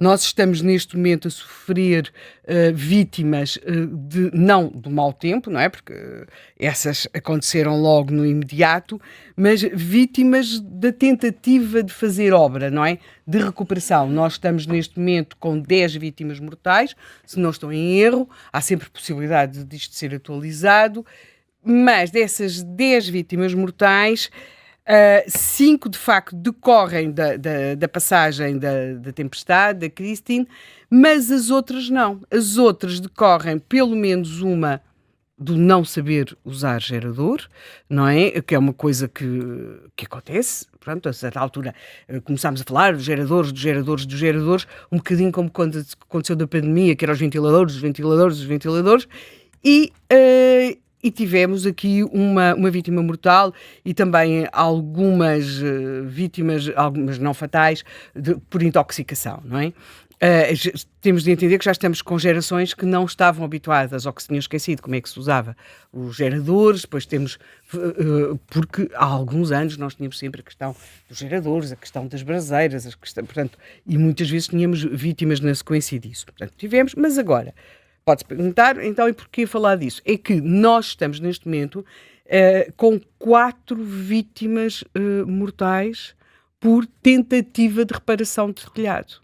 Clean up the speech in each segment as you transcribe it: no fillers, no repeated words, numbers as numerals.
Nós estamos neste momento a sofrer vítimas não do mau tempo, não é? Porque essas aconteceram logo no imediato, mas vítimas da tentativa de fazer obra, não é? De recuperação. Nós estamos neste momento com 10 vítimas mortais, se não estou em erro, há sempre possibilidade disto ser atualizado, mas dessas 10 vítimas mortais, 5 de facto decorrem da passagem da tempestade, da Christine, mas as outras não. As outras decorrem pelo menos uma do não saber usar gerador, não é? Que é uma coisa que acontece. Pronto, a certa altura começámos a falar dos geradores, um bocadinho como quando aconteceu da pandemia, que eram os ventiladores, e tivemos aqui uma vítima mortal e também algumas vítimas, algumas não fatais, por intoxicação, não é? Temos de entender que já estamos com gerações que não estavam habituadas ou que se tinham esquecido como é que se usava os geradores, depois temos, porque há alguns anos nós tínhamos sempre a questão dos geradores, a questão das braseiras, portanto, e muitas vezes tínhamos vítimas na sequência disso. Portanto, tivemos, mas agora, pode-se perguntar, então, e porquê falar disso? É que nós estamos neste momento com 4 vítimas mortais por tentativa de reparação de telhado.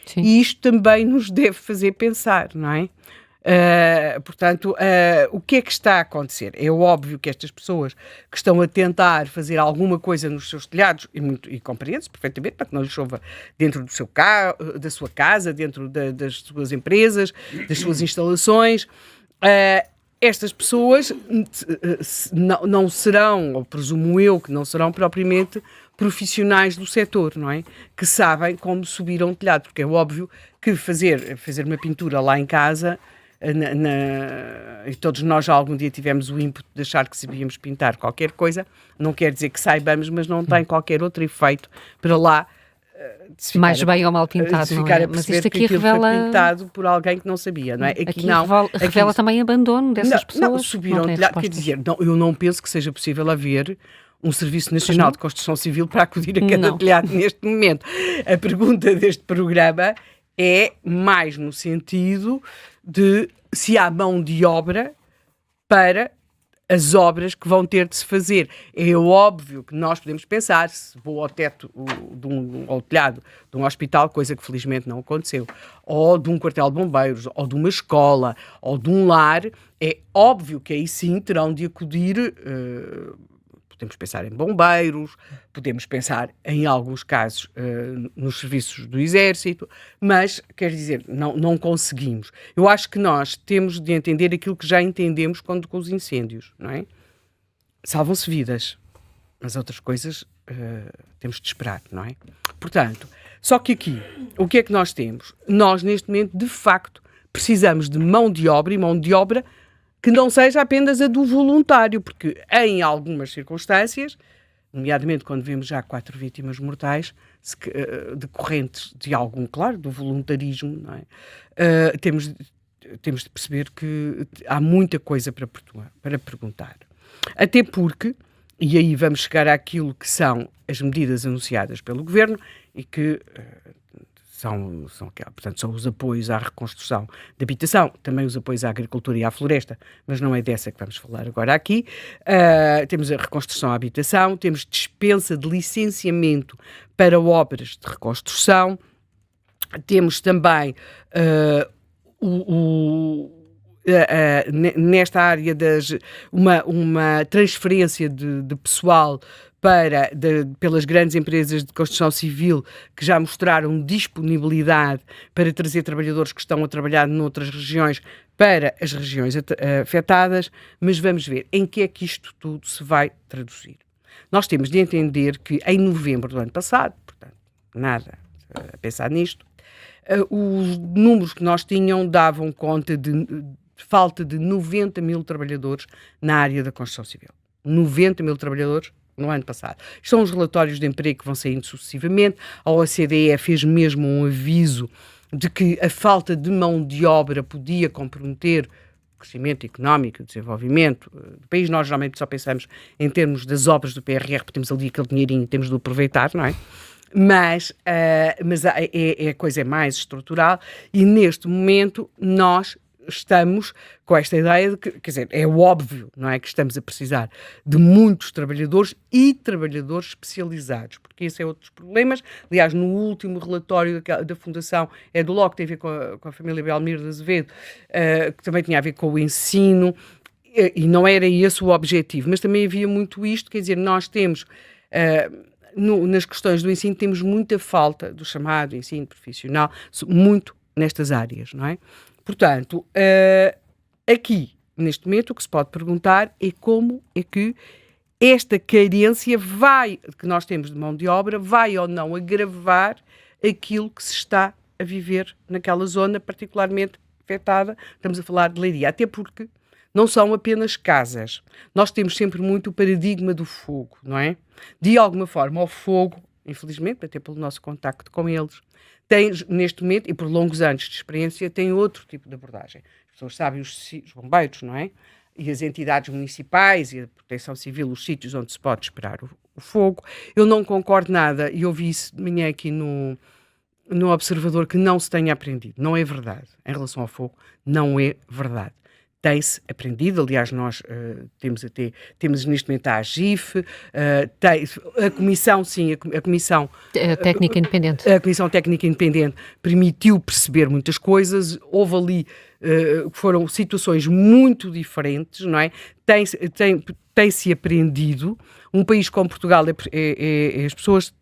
Sim. E isto também nos deve fazer pensar, não é? Portanto, o que é que está a acontecer? É óbvio que estas pessoas que estão a tentar fazer alguma coisa nos seus telhados, e compreende-se perfeitamente, para que não lhes chova dentro do seu da sua casa, dentro das suas empresas, das suas instalações, estas pessoas não serão, ou presumo eu que não serão propriamente profissionais do setor, não é? Que sabem como subir a um telhado, porque é óbvio que fazer uma pintura lá em casa, e todos nós já algum dia tivemos o ímpeto de achar que sabíamos pintar qualquer coisa, não quer dizer que saibamos, mas não tem qualquer outro efeito para lá mais bem ou mal pintado, não é? Mas isto aqui revela... foi pintado por alguém que não sabia, não é? Aqui revela também abandono dessas pessoas. Não, subiram ao telhado, quer dizer, eu não penso que seja possível haver um Serviço Nacional de Construção Civil para acudir a cada telhado neste momento. A pergunta deste programa é mais no sentido de se há mão de obra para as obras que vão ter de se fazer. É óbvio que nós podemos pensar, se vou ao teto, ao telhado de um hospital, coisa que felizmente não aconteceu, ou de um quartel de bombeiros, ou de uma escola, ou de um lar, é óbvio que aí sim terão de acudir... Podemos pensar em bombeiros, podemos pensar, em alguns casos, nos serviços do Exército, mas, quer dizer, não conseguimos. Eu acho que nós temos de entender aquilo que já entendemos com os incêndios, não é? Salvam-se vidas, mas outras coisas temos de esperar, não é? Portanto, só que aqui, o que é que nós temos? Nós, neste momento, de facto, precisamos de mão de obra, e mão de obra que não seja apenas a do voluntário, porque em algumas circunstâncias, nomeadamente quando vemos já 4 vítimas mortais, decorrentes de algum, claro, do voluntarismo, não é? Temos de perceber que há muita coisa para perguntar. Até porque, e aí vamos chegar àquilo que são as medidas anunciadas pelo Governo e que... portanto, são os apoios à reconstrução de habitação, também os apoios à agricultura e à floresta, mas não é dessa que vamos falar agora aqui. Temos a reconstrução à habitação, temos dispensa de licenciamento para obras de reconstrução, temos também nesta área uma transferência de pessoal pelas grandes empresas de construção civil que já mostraram disponibilidade para trazer trabalhadores que estão a trabalhar noutras regiões para as regiões afetadas, mas vamos ver em que é que isto tudo se vai traduzir. Nós temos de entender que em novembro do ano passado, portanto, nada a pensar nisto, os números que nós tínhamos davam conta de falta de 90 mil trabalhadores na área da construção civil. 90 mil trabalhadores no ano passado. Isto são os relatórios de emprego que vão saindo sucessivamente. A OCDE fez mesmo um aviso de que a falta de mão de obra podia comprometer o crescimento económico, o desenvolvimento do país. Nós geralmente só pensamos em termos das obras do PRR, porque temos ali aquele dinheirinho e temos de o aproveitar, não é? Mas a coisa é mais estrutural e neste momento nós estamos com esta ideia de que, quer dizer, é óbvio, não é, que estamos a precisar de muitos trabalhadores e trabalhadores especializados, porque esse é outro dos problemas. Aliás, no último relatório da Fundação EduLog, que tem a ver com a família Belmiro de Azevedo, que também tinha a ver com o ensino, e não era esse o objetivo, mas também havia muito isto, quer dizer, nós temos... nas questões do ensino temos muita falta do chamado ensino profissional, muito nestas áreas, não é? Portanto, aqui, neste momento, o que se pode perguntar é como é que esta carência que nós temos de mão de obra, vai ou não agravar aquilo que se está a viver naquela zona particularmente afetada. Estamos a falar de Leiria, até porque não são apenas casas. Nós temos sempre muito o paradigma do fogo, não é? De alguma forma, o fogo, infelizmente, até pelo nosso contacto com eles, tem, neste momento, e por longos anos de experiência, tem outro tipo de abordagem. As pessoas sabem, os bombeiros, não é? E as entidades municipais e a proteção civil, os sítios onde se pode esperar o fogo. Eu não concordo nada, e ouvi isso de manhã aqui no Observador, que não se tenha aprendido. Não é verdade. Em relação ao fogo, não é verdade. Tem-se aprendido, aliás, nós temos neste momento a AGIF, a Comissão, sim, a Comissão... Técnica Independente. A Comissão Técnica Independente permitiu perceber muitas coisas, houve ali, foram situações muito diferentes, não é? Tem-se aprendido, um país como Portugal, as pessoas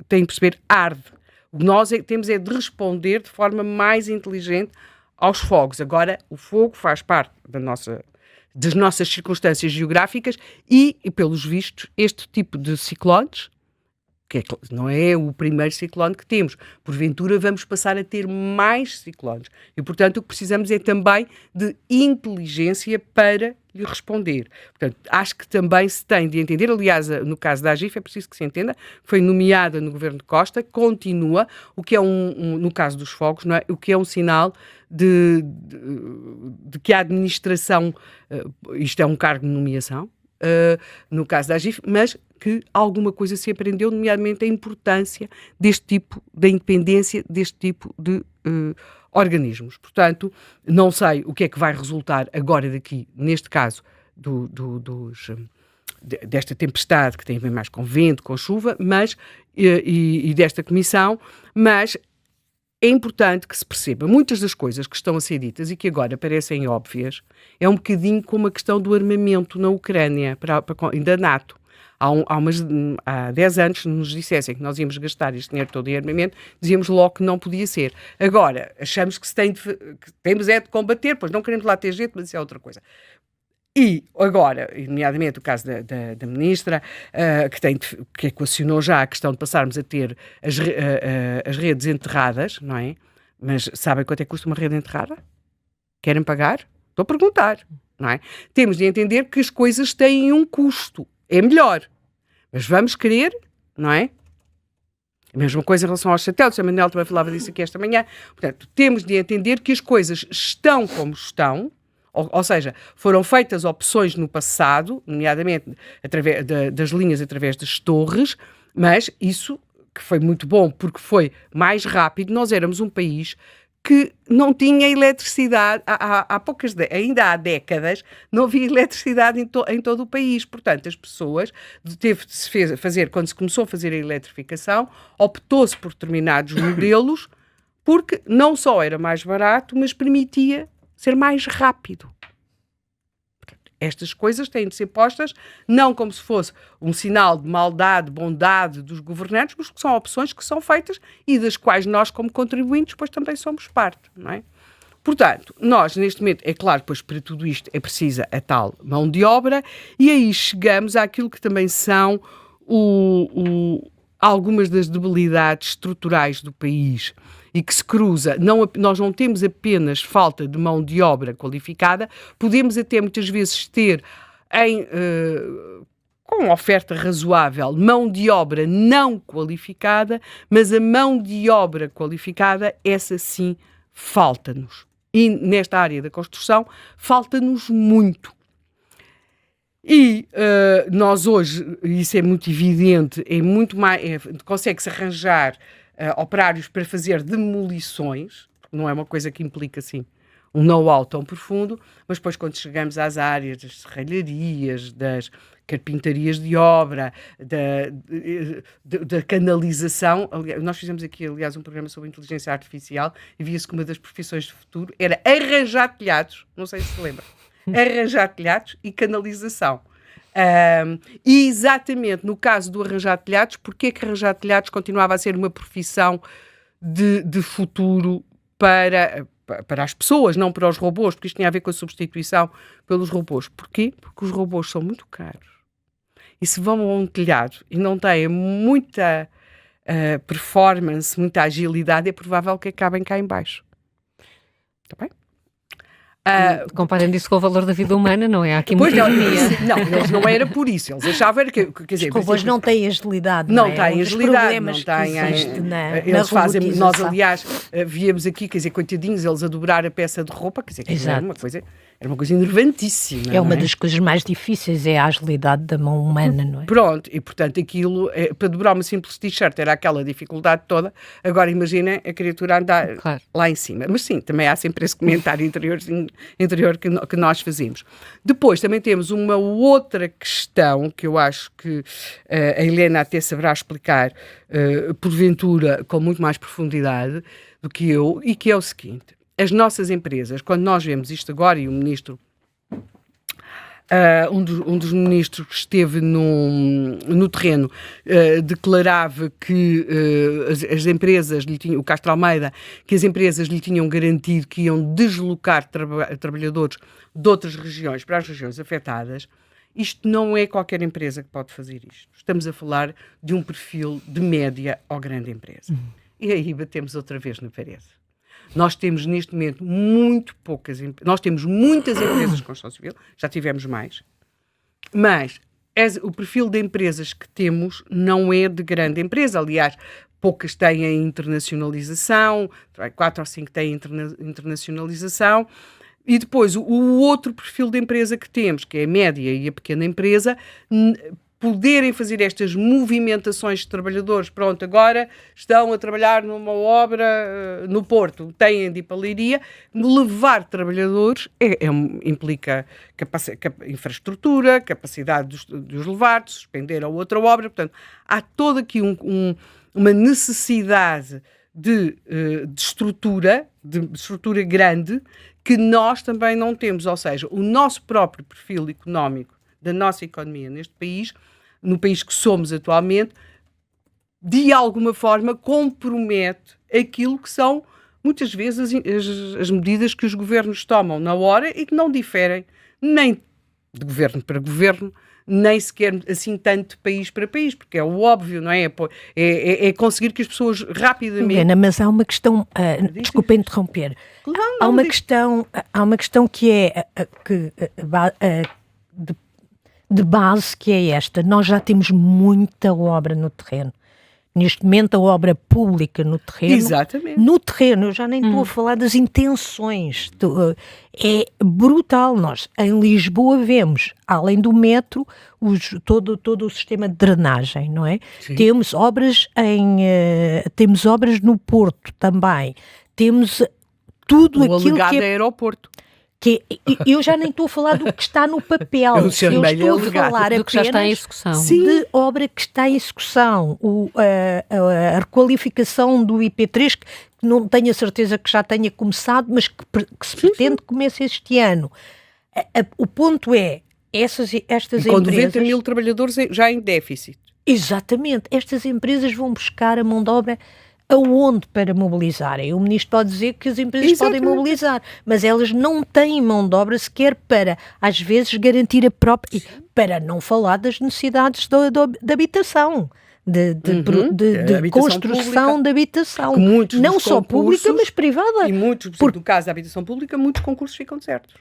têm de perceber, arde. O que nós temos é de responder de forma mais inteligente aos fogos. Agora, o fogo faz parte das nossas circunstâncias geográficas e, pelos vistos, este tipo de ciclones, que não é o primeiro ciclone que temos, porventura vamos passar a ter mais ciclones. E, portanto, o que precisamos é também de inteligência para lhe responder. Portanto, acho que também se tem de entender, aliás, no caso da AGIF, é preciso que se entenda, foi nomeada no governo de Costa, continua, o que é no caso dos fogos, não é? O que é um sinal de que a administração, isto é um cargo de nomeação, no caso da AGIF, mas que alguma coisa se aprendeu, nomeadamente a importância deste tipo, da independência deste tipo de organismos. Portanto, não sei o que é que vai resultar agora daqui, neste caso, desta tempestade, que tem a ver mais com vento, com chuva, mas, e desta comissão, mas é importante que se perceba, muitas das coisas que estão a ser ditas e que agora parecem óbvias, é um bocadinho como a questão do armamento na Ucrânia, da NATO. Há 10 anos, se nos dissessem que nós íamos gastar este dinheiro todo em armamento, dizíamos logo que não podia ser. Agora, achamos que temos de combater, pois não queremos lá ter gente, mas isso é outra coisa. E agora, nomeadamente o caso da ministra, que equacionou já a questão de passarmos a ter as redes enterradas, não é? Mas sabem quanto é que custa uma rede enterrada? Querem pagar? Estou a perguntar, não é? Temos de entender que as coisas têm um custo. É melhor. Mas vamos querer, não é? A mesma coisa em relação aos satélites. A Manuel também falava disso aqui esta manhã. Portanto, temos de entender que as coisas estão como estão, ou seja, foram feitas opções no passado, nomeadamente através das linhas através das torres, mas isso que foi muito bom porque foi mais rápido. Nós éramos um país que não tinha eletricidade, ainda há décadas, não havia eletricidade em todo o país. Portanto, as pessoas, teve de se fazer, quando se começou a fazer a eletrificação, optou-se por determinados modelos, porque não só era mais barato, mas permitia ser mais rápido. Estas coisas têm de ser postas não como se fosse um sinal de maldade, bondade dos governantes, mas que são opções que são feitas e das quais nós, como contribuintes, depois também somos parte, não é? Portanto, nós, neste momento, é claro, pois para tudo isto é precisa a tal mão de obra, e aí chegamos àquilo que também são algumas das debilidades estruturais do país e que se cruza. Nós não temos apenas falta de mão de obra qualificada, podemos até muitas vezes ter, com uma oferta razoável, mão de obra não qualificada, mas a mão de obra qualificada, essa sim, falta-nos. E nesta área da construção, falta-nos muito. E nós hoje, isso é muito evidente, consegue-se arranjar operários para fazer demolições, não é uma coisa que implica assim um know-how tão profundo, mas depois quando chegamos às áreas das serralharias, das carpintarias de obra, da canalização, nós fizemos aqui, aliás, um programa sobre inteligência artificial e via-se que uma das profissões do futuro era arranjar telhados, não sei se se lembra, arranjar telhados e canalização. E exatamente no caso do arranjar telhados, porque é que arranjar telhados continuava a ser uma profissão de futuro para as pessoas, não para os robôs, porque isto tinha a ver com a substituição pelos robôs. Porquê? Porque os robôs são muito caros. E se vão a um telhado e não têm muita performance, muita agilidade, é provável que acabem cá em baixo. Está bem? Comparando isso com o valor da vida humana, não é? Há aqui muita ironia. Não, eles não era por isso. Eles achavam que, quer dizer, os robôs não têm agilidade. Não têm agilidade. Não têm. Eles fazem. Nós, aliás, víamos aqui, quer dizer, coitadinhos, eles a dobrar a peça de roupa, quer dizer, que era uma coisa enervantíssima. É uma das coisas mais difíceis, é a agilidade da mão humana, não é? Pronto, e portanto aquilo, para dobrar uma simples t-shirt era aquela dificuldade toda, agora imagina a criatura andar lá em cima. Mas sim, também há sempre esse comentário interior que nós fazemos. Depois também temos uma outra questão que eu acho que a Helena até saberá explicar, porventura com muito mais profundidade do que eu, e que é o seguinte: as nossas empresas, quando nós vemos isto agora, e o ministro, um dos ministros que esteve no terreno, declarava que as empresas, o Castro Almeida, que as empresas lhe tinham garantido que iam deslocar trabalhadores de outras regiões para as regiões afetadas. Isto não é qualquer empresa que pode fazer isto. Estamos a falar de um perfil de média ou grande empresa. E aí batemos outra vez na parede. Nós temos neste momento nós temos muitas empresas de construção civil, já tivemos mais, mas o perfil de empresas que temos não é de grande empresa. Aliás, poucas têm a internacionalização, 4 ou 5 têm internacionalização, e depois o outro perfil de empresa que temos, que é a média e a pequena empresa, poderem fazer estas movimentações de trabalhadores. Pronto, agora estão a trabalhar numa obra no Porto, têm de ir para a Leiria. Levar trabalhadores implica infraestrutura, capacidade de os levar, de suspender a outra obra. Portanto, há toda aqui uma necessidade de estrutura grande que nós também não temos. Ou seja, o nosso próprio perfil económico da nossa economia neste país, no país que somos atualmente, de alguma forma compromete aquilo que são, muitas vezes, as medidas que os governos tomam na hora e que não diferem nem de governo para governo, nem sequer assim tanto de país para país, porque é o óbvio, não é? É conseguir que as pessoas rapidamente... Helena, mas há uma questão, desculpa interromper, há uma questão que é de base, que é esta: nós já temos muita obra no terreno. Neste momento, a obra pública no terreno... Exatamente. No terreno, eu já nem estou a falar das intenções. É brutal. Nós, em Lisboa, vemos, além do metro, todo o sistema de drenagem, não é? Sim. Temos obras no Porto também. Temos tudo aquilo que... O alegado aeroporto. Eu já nem estou a falar do que está no papel, eu estou a falar do que já está em execução. De obra que está em execução, a requalificação do IP3, que não tenho a certeza que já tenha começado, mas que se pretende que comece este ano. O ponto é, estas empresas... Com 90 mil trabalhadores já em déficit. Exatamente, estas empresas vão buscar a mão de obra aonde para mobilizarem? O ministro pode dizer que as empresas podem mobilizar, mas elas não têm mão de obra sequer para, às vezes, garantir a própria... Para não falar das necessidades de habitação, de construção de habitação. Não só pública, mas privada. E muitos, no caso da habitação pública, muitos concursos ficam desertos.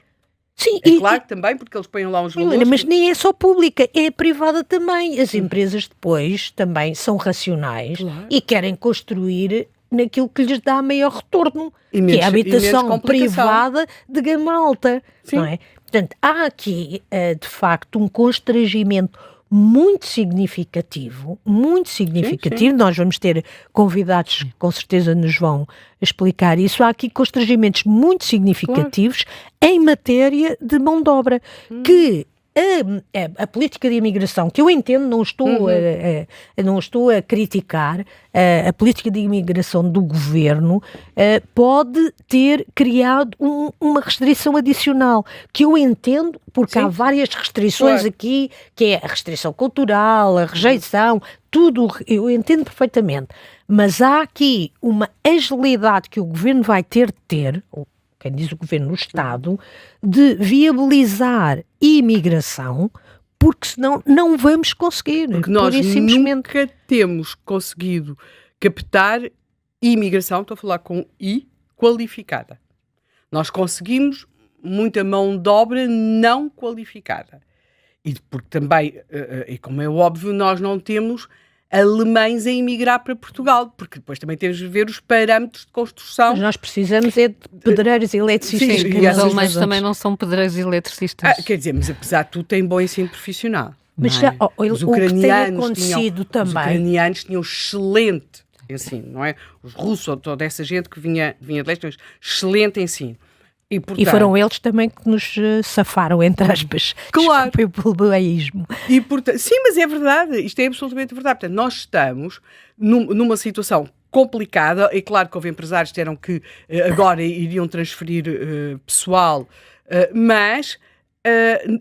Sim, claro que também, porque eles põem lá uns valores... Mas nem é só pública, é privada também. As empresas depois também são racionais e querem construir naquilo que lhes dá maior retorno, que é a habitação privada de gama alta. Não é? Portanto, há aqui, de facto, um constrangimento muito significativo, Sim. nós vamos ter convidados que com certeza nos vão explicar isso, há aqui constrangimentos muito significativos em matéria de mão de obra, que a política de imigração, que eu entendo, não estou a criticar, a política de imigração do governo pode ter criado uma restrição adicional, que eu entendo, porque há várias restrições aqui, que é a restrição cultural, a rejeição, tudo, eu entendo perfeitamente. Mas há aqui uma agilidade que o governo vai ter de ter, quem diz o governo, o Estado, de viabilizar imigração, porque senão não vamos conseguir. Porque nós nunca temos conseguido captar imigração, estou a falar com I, qualificada. Nós conseguimos muita mão de obra não qualificada. E porque também, e como é óbvio, nós não temos alemães a emigrar para Portugal, porque depois também temos de ver os parâmetros de construção. Mas nós precisamos é de pedreiros e eletricistas. Sim, os alemães também não são pedreiros e eletricistas. Quer dizer, mas apesar de tudo tem bom ensino profissional. Mas já, os ucranianos os ucranianos tinham excelente ensino, não é? Os russos ou toda essa gente que vinha de leste tinham excelente ensino. E foram eles também que nos safaram, entre aspas. Claro. Desculpem o plebeísmo. E, portanto, sim, mas é verdade. Isto é absolutamente verdade. Portanto, nós estamos numa situação complicada. É claro que houve empresários que disseram que agora iriam transferir pessoal, mas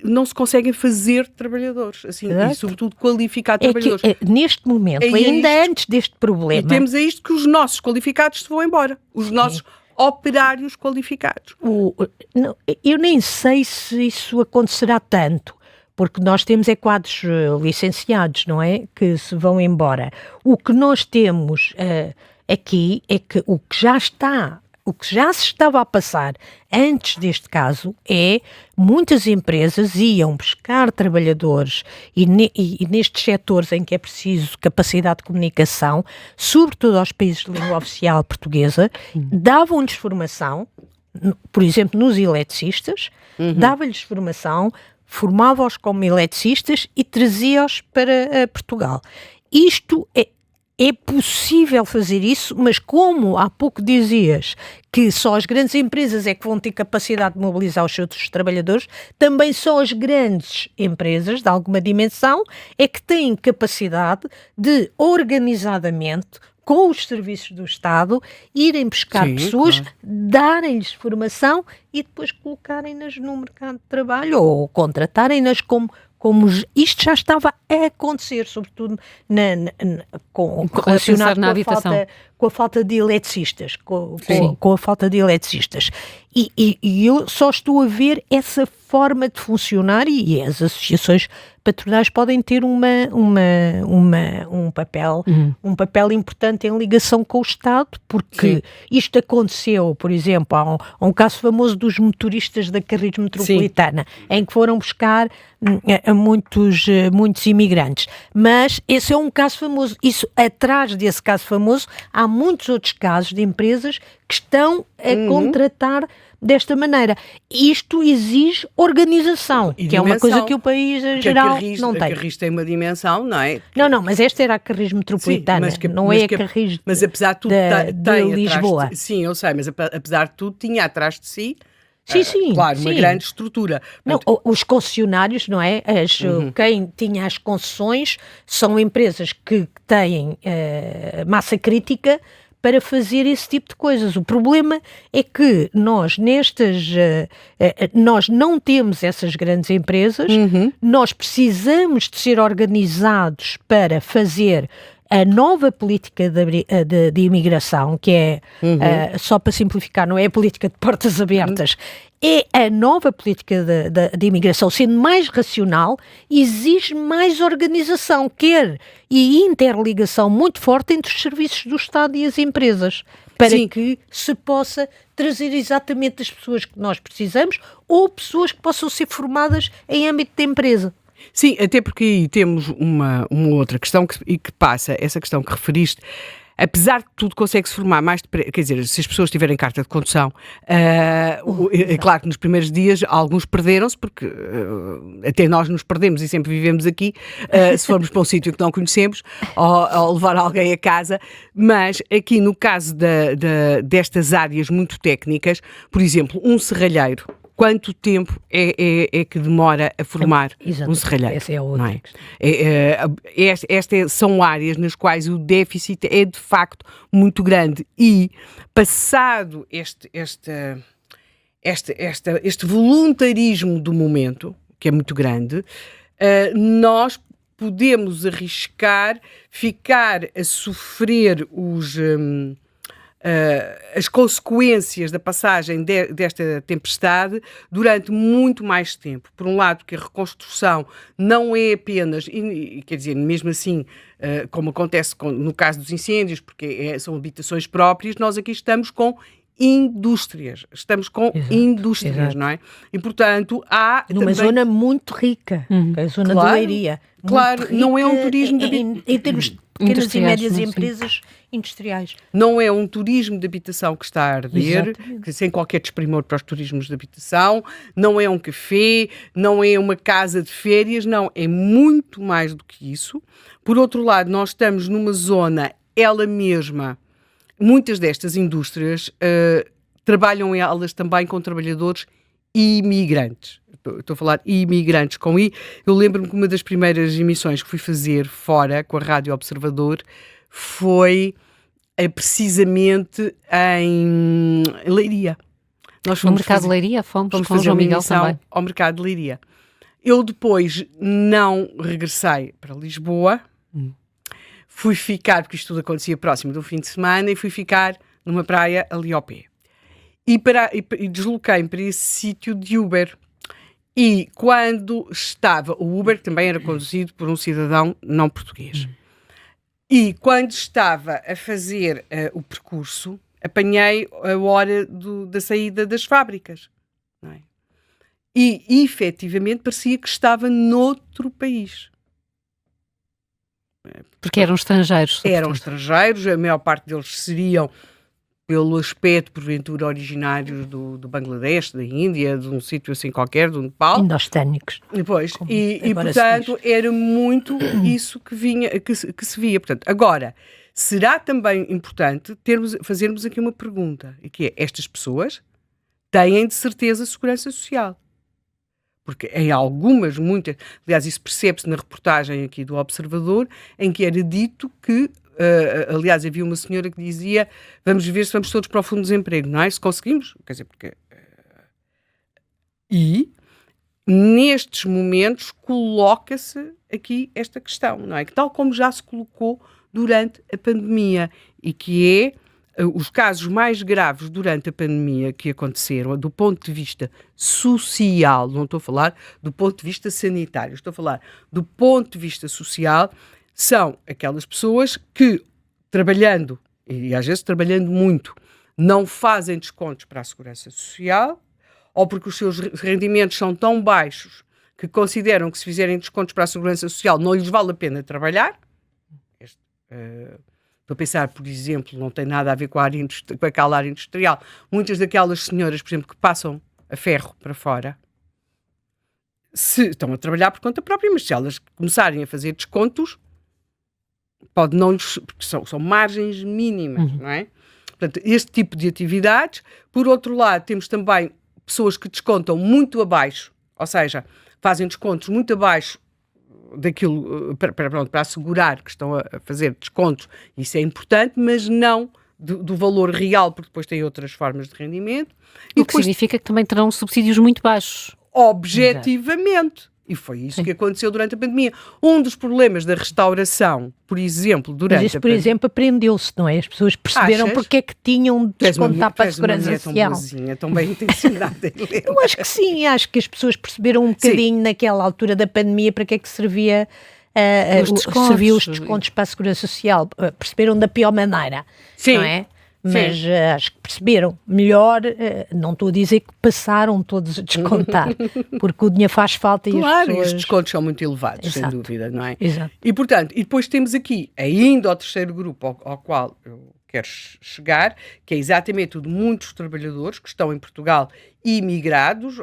não se conseguem fazer trabalhadores. Assim, e, sobretudo, qualificar trabalhadores. Neste momento, ainda antes deste problema... E temos isto que os nossos qualificados se vão embora. Os nossos operários qualificados. Eu nem sei se isso acontecerá tanto, porque nós temos quadros licenciados, não é? Que se vão embora. O que nós temos aqui é que o que já se estava a passar antes deste caso é muitas empresas iam buscar trabalhadores e nestes setores em que é preciso capacidade de comunicação, sobretudo aos países de língua oficial portuguesa, davam-lhes formação, por exemplo, nos eletricistas, dava-lhes formação, formava-os como eletricistas e trazia-os para Portugal. Isto é possível fazer isso, mas como há pouco dizias que só as grandes empresas é que vão ter capacidade de mobilizar os seus trabalhadores, também só as grandes empresas de alguma dimensão é que têm capacidade de, organizadamente, com os serviços do Estado, irem buscar pessoas, darem-lhes formação e depois colocarem-nas no mercado de trabalho ou contratarem-nas como isto já estava a acontecer, sobretudo relacionado com a falta de eletricistas, com a falta de eletricistas. E eu só estou a ver essa forma de funcionar e as associações patronais podem ter um papel importante em ligação com o Estado, porque isto aconteceu, por exemplo, há um caso famoso dos motoristas da Carris Metropolitana, em que foram buscar muitos imigrantes. Mas esse é um caso famoso. Atrás desse caso famoso, há muitos outros casos de empresas que estão a contratar desta maneira. Isto exige organização, que é uma coisa que o país em geral não tem. A Carris tem uma dimensão, não é? Não, mas esta era a Carris Metropolitana, não é a Carris mas apesar de tudo, tem Lisboa. Sim, eu sei, mas apesar de tudo, tinha atrás de si uma grande estrutura. Não, os concessionários, não é? Quem tinha as concessões são empresas que têm massa crítica para fazer esse tipo de coisas. O problema é que nós não temos essas grandes empresas, nós precisamos de ser organizados para fazer a nova política de imigração, que é, só para simplificar, não é a política de portas abertas, é a nova política de imigração, sendo mais racional, exige mais organização, e interligação muito forte entre os serviços do Estado e as empresas, para que se possa trazer exatamente as pessoas que nós precisamos ou pessoas que possam ser formadas em âmbito de empresa. Sim, até porque aí temos uma outra questão que passa, essa questão que referiste, apesar de tudo, consegue-se formar mais depressa. Quer dizer, se as pessoas tiverem carta de condução, é claro que nos primeiros dias alguns perderam-se, porque até nós nos perdemos e sempre vivemos aqui, se formos para um sítio que não conhecemos, ou levar alguém a casa. Mas aqui no caso destas áreas muito técnicas, por exemplo, um serralheiro, quanto tempo é que demora a formar um serralheiro? Essa é a outra questão. Estas são áreas nas quais o déficit é de facto muito grande e, passado este voluntarismo do momento, que é muito grande, nós podemos arriscar ficar a sofrer as consequências da passagem desta tempestade durante muito mais tempo. Por um lado, que a reconstrução não é apenas, e quer dizer, mesmo assim, como acontece no caso dos incêndios, porque são habitações próprias, nós aqui estamos com indústrias. Exato. Não é? E, portanto, há numa zona muito rica, a zona de Leiria. Claro, não é um turismo em termos de pequenas e médias empresas industriais. Não é um turismo de habitação que está a arder, sem qualquer desprimor para os turismos de habitação, não é um café, não é uma casa de férias, não, é muito mais do que isso. Por outro lado, nós estamos numa zona, ela mesma, muitas destas indústrias trabalham elas também com trabalhadores imigrantes. Estou a falar imigrantes com I. Eu lembro-me que uma das primeiras emissões que fui fazer fora com a Rádio Observador foi precisamente em Leiria. Nós fomos no mercado de Leiria, fomos com o João Miguel também. Ao mercado de Leiria. Eu depois não regressei para Lisboa, fui ficar, porque isto tudo acontecia próximo do fim de semana, e fui ficar numa praia ali ao pé. E desloquei-me para esse sítio de Uber. E quando estava, o Uber também era conduzido por um cidadão não português. E quando estava a fazer o percurso, apanhei a hora da saída das fábricas. Não é? E, efetivamente, parecia que estava noutro país. Porque eram estrangeiros. Eram estrangeiros, a maior parte deles seriam, pelo aspecto, porventura, originários do Bangladesh, da Índia, de um sítio assim qualquer, do Nepal. Indostânicos. Depois, e portanto, era muito isso que se via. Portanto, agora, será também importante fazermos aqui uma pergunta, e que é, estas pessoas têm de certeza segurança social. Porque em muitas, aliás, isso percebe-se na reportagem aqui do Observador, em que era dito que, aliás, havia uma senhora que dizia, vamos ver se vamos todos para o fundo de desemprego, não é? Se conseguimos, quer dizer, porque... E, nestes momentos, coloca-se aqui esta questão, não é? Que tal como já se colocou durante a pandemia, e que é os casos mais graves durante a pandemia que aconteceram, do ponto de vista social, não estou a falar do ponto de vista sanitário, estou a falar do ponto de vista social, são aquelas pessoas que, trabalhando, e às vezes trabalhando muito, não fazem descontos para a segurança social, ou porque os seus rendimentos são tão baixos que consideram que se fizerem descontos para a segurança social não lhes vale a pena trabalhar. Estou a pensar, por exemplo, não tem nada a ver com aquela área industrial. Muitas daquelas senhoras, por exemplo, que passam a ferro para fora, se estão a trabalhar por conta própria, mas se elas começarem a fazer descontos, pode não lhes... porque são margens mínimas, não é? Portanto, este tipo de atividades. Por outro lado, temos também pessoas que descontam muito abaixo, ou seja, fazem descontos muito abaixo daquilo, para assegurar que estão a fazer descontos, isso é importante, mas não do valor real, porque depois tem outras formas de rendimento. O que significa que também terão subsídios muito baixos. Objetivamente. E foi isso que aconteceu durante a pandemia. Um dos problemas da restauração, por exemplo, durante Mas isso, por exemplo, aprendeu-se, não é? As pessoas perceberam porque é que tinham de descontar para a segurança social. Tão bem intencionada. Eu acho que sim, acho que as pessoas perceberam um bocadinho naquela altura da pandemia para que é que servia os descontos para a segurança social. Perceberam da pior maneira, não é? mas acho que perceberam melhor, não estou a dizer que passaram todos a descontar, porque o dinheiro faz falta e as pessoas... e os descontos são muito elevados, Exato. sem dúvida, não é? Exato. E, portanto, e depois temos aqui ainda o terceiro grupo ao qual eu quero chegar, que é exatamente o de muitos trabalhadores que estão em Portugal imigrados.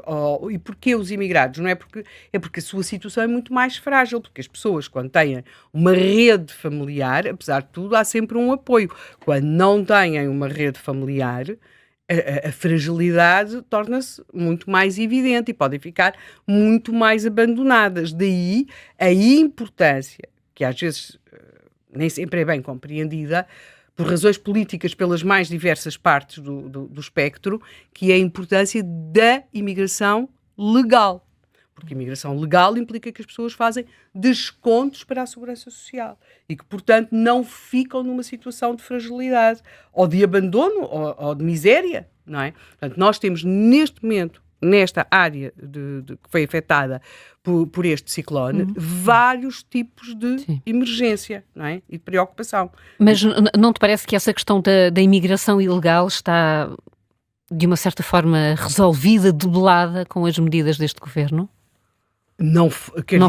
E porquê os imigrados? Não é porque a sua situação é muito mais frágil, porque as pessoas, quando têm uma rede familiar, apesar de tudo, há sempre um apoio. Quando não têm uma rede familiar, a fragilidade torna-se muito mais evidente e podem ficar muito mais abandonadas. Daí a importância, que às vezes nem sempre é bem compreendida, por razões políticas pelas mais diversas partes do espectro, que é a importância da imigração legal. Porque a imigração legal implica que as pessoas fazem descontos para a segurança social e que, portanto, não ficam numa situação de fragilidade, ou de abandono, ou de miséria, não é? Portanto, nós temos neste momento, nesta área que foi afetada por este ciclone, vários tipos de emergência, não é? E de preocupação. Mas não te parece que essa questão da imigração ilegal está, de uma certa forma, resolvida, debelada com as medidas deste governo? Não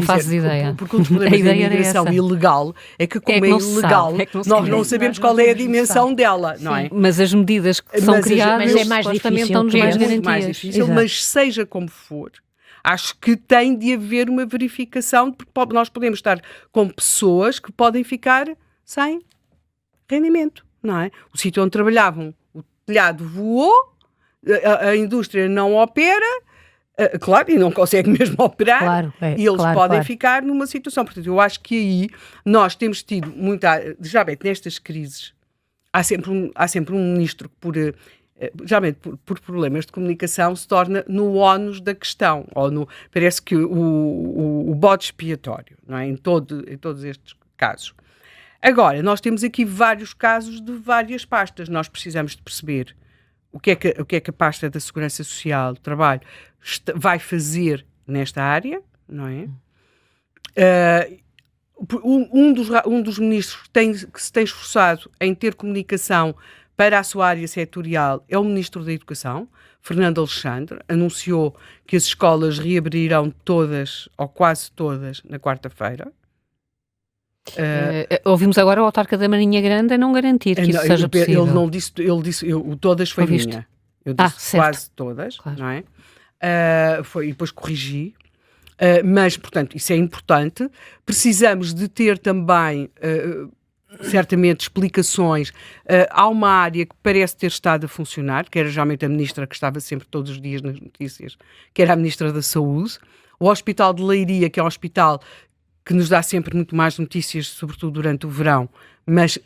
fazes ideia. Porque um dos problemas da imigração ilegal é que, como é ilegal, nós não sabemos qual é a dimensão dela, não é? Mas as medidas que são criadas mas é mais difícil, dão-nos mais muito mais garantias. difícil, mas seja como for, acho que tem de haver uma verificação, porque nós podemos estar com pessoas que podem ficar sem rendimento, não é? O sítio onde trabalhavam, o telhado voou, a indústria não opera. Claro, e não consegue mesmo operar, claro, e eles podem ficar numa situação. Portanto, eu acho que aí nós temos tido geralmente nestas crises, há sempre um ministro que geralmente por problemas de comunicação se torna no ónus da questão, parece que o bode expiatório, não é? Em todos estes casos. Agora, nós temos aqui vários casos de várias pastas, nós precisamos de perceber o que é que a pasta da Segurança Social, do Trabalho, vai fazer nesta área, não é? Um dos ministros que se tem esforçado em ter comunicação para a sua área setorial é o Ministro da Educação, Fernando Alexandre, anunciou que as escolas reabrirão todas, ou quase todas, na quarta-feira. Ouvimos agora o autarca da Marinha Grande a não garantir que isso seja possível. Ele não disse, o todas foi minha. Eu disse quase todas, claro. Não é? E depois corrigi. Mas, portanto, isso é importante. Precisamos de ter também, certamente, explicações. Há uma área que parece ter estado a funcionar, que era geralmente a ministra que estava sempre todos os dias nas notícias, que era a ministra da Saúde. O Hospital de Leiria, que é um hospital que nos dá sempre muito mais notícias, sobretudo durante o verão, mas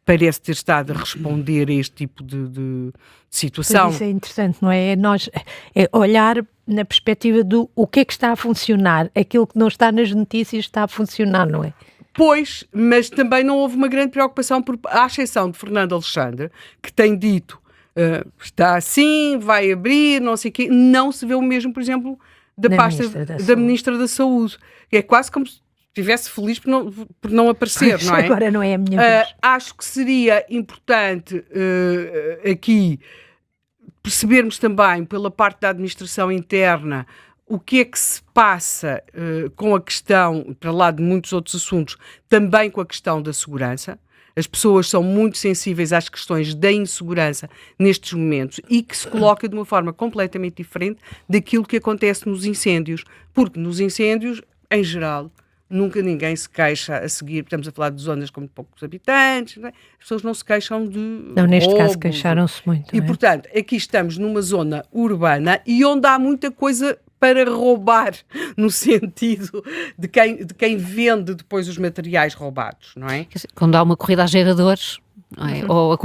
parece ter estado a responder a este tipo de situação. Mas isso é interessante, não é? É olhar na perspectiva do o que é que está a funcionar, aquilo que não está nas notícias está a funcionar, não é? Pois, mas também não houve uma grande preocupação, à exceção de Fernando Alexandre, que tem dito, está assim, vai abrir, não sei o quê, não se vê o mesmo, por exemplo, da pasta da Ministra da Saúde. É quase como se estivesse feliz por não aparecer, pois, não é? Agora não é a minha vez. Acho que seria importante aqui percebermos também, pela parte da administração interna, o que é que se passa com a questão, para lá de muitos outros assuntos, também com a questão da segurança. As pessoas são muito sensíveis às questões da insegurança nestes momentos e que se coloca de uma forma completamente diferente daquilo que acontece nos incêndios. Porque nos incêndios, em geral, nunca ninguém se queixa a seguir. Estamos a falar de zonas com muito poucos habitantes, não é? As pessoas não se queixam de não, neste caso queixaram-se muito. E, portanto, aqui estamos numa zona urbana e onde há muita coisa para roubar, no sentido de quem vende depois os materiais roubados, não é? Quando há uma corrida a geradores, não é? Ou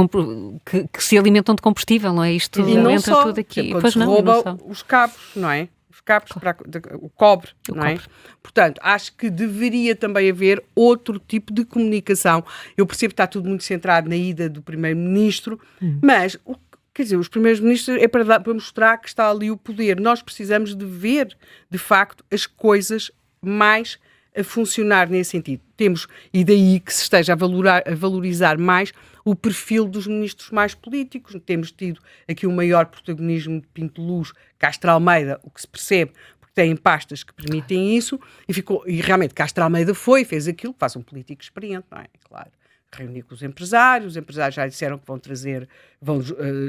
que se alimentam de combustível, não é? Isto e não entra só, tudo aqui. Quando se rouba os cabos, não é? Os cabos, o cobre, não é? Portanto, acho que deveria também haver outro tipo de comunicação. Eu percebo que está tudo muito centrado na ida do primeiro-ministro, mas quer dizer, os primeiros-ministros é para mostrar que está ali o poder. Nós precisamos de ver, de facto, as coisas mais a funcionar nesse sentido. E daí que se esteja a valorizar mais o perfil dos ministros mais políticos. Temos tido aqui o maior protagonismo de Pinto Luz, Castro Almeida, o que se percebe, porque têm pastas que permitem isso, e realmente Castro Almeida fez aquilo que faz um político experiente, não é? Claro. Reunir com os empresários já disseram que vão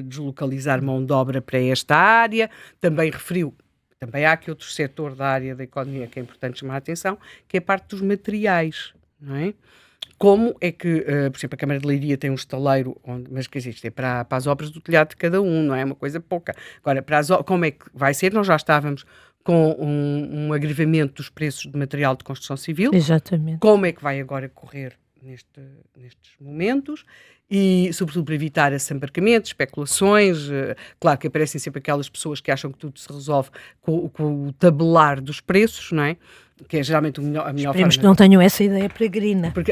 deslocalizar mão de obra para esta área, também referiu. Também há aqui outro setor da área da economia que é importante chamar a atenção, que é a parte dos materiais, não é? Como é que, por exemplo, a Câmara de Leiria tem um estaleiro, mas quer dizer, isto é para as obras do telhado de cada um, não é uma coisa pouca. Agora, como é que vai ser? Nós já estávamos com um agravamento dos preços de material de construção civil. Exatamente. Como é que vai agora correr nestes momentos? E, sobretudo, para evitar assambarcamentos, especulações. Claro que aparecem sempre aquelas pessoas que acham que tudo se resolve com o tabelar dos preços, não é? Que é geralmente a melhor forma. Esperemos que não tenham essa ideia peregrina. Porque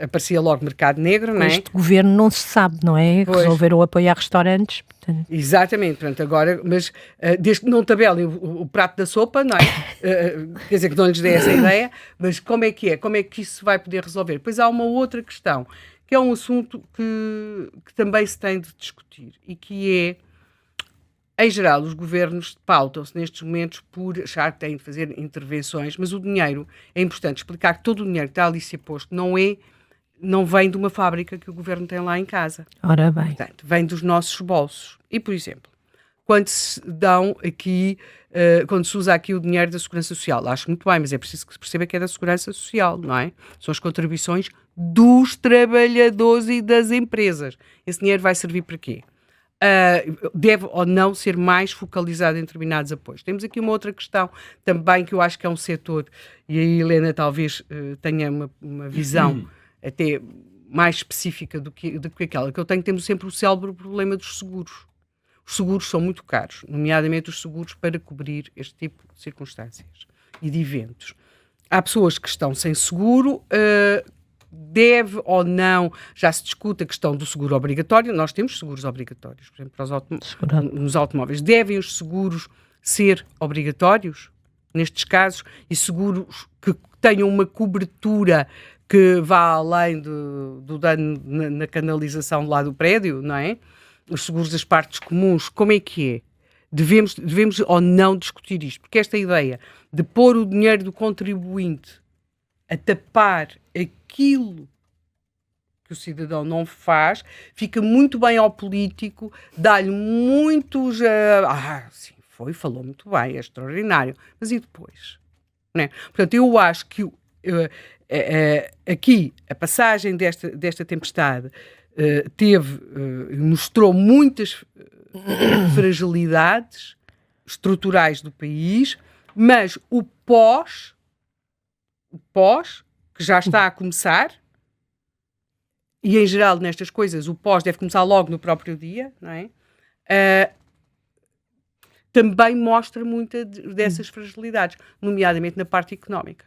aparecia logo mercado negro, não é? Este governo não se sabe, não é? Pois. Resolveram apoiar restaurantes. Portanto... Exatamente, portanto, agora, mas desde que não tabelem o prato da sopa, não é? Quer dizer, que não lhes dê essa ideia, mas como é que é? Como é que isso se vai poder resolver? Pois há uma outra questão, que é um assunto que também se tem de discutir, e que é, em geral, os governos pautam-se nestes momentos por achar que têm de fazer intervenções, mas o dinheiro, é importante explicar que todo o dinheiro que está ali a ser posto não vem de uma fábrica que o governo tem lá em casa. Ora bem. Portanto, vem dos nossos bolsos. E, por exemplo, quando se usa aqui o dinheiro da Segurança Social, acho muito bem, mas é preciso que se perceba que é da Segurança Social, não é? São as contribuições dos trabalhadores e das empresas. Esse dinheiro vai servir para quê? Deve ou não ser mais focalizado em determinados apoios. Temos aqui uma outra questão também que eu acho que é um setor, e aí Helena talvez tenha uma visão até mais específica do que aquela que eu tenho. Temos sempre o célebre problema dos seguros. Os seguros são muito caros, nomeadamente os seguros para cobrir este tipo de circunstâncias e de eventos. Há pessoas que estão sem seguro, deve ou não, já se discute a questão do seguro obrigatório. Nós temos seguros obrigatórios, por exemplo, nos automóveis. Devem os seguros ser obrigatórios nestes casos, e seguros que tenham uma cobertura que vá além do dano na canalização lá do prédio, não é? Os seguros das partes comuns, como é que é? Devemos ou não discutir isto? Porque esta ideia de pôr o dinheiro do contribuinte a tapar aquilo que o cidadão não faz, fica muito bem ao político, dá-lhe muitos... sim, falou muito bem, é extraordinário. Mas e depois? Não é? Portanto, eu acho que aqui a passagem desta tempestade mostrou muitas fragilidades estruturais do país, mas o pós, que já está a começar, e em geral nestas coisas o pós deve começar logo no próprio dia, não é? Também mostra muitas dessas fragilidades, nomeadamente na parte económica.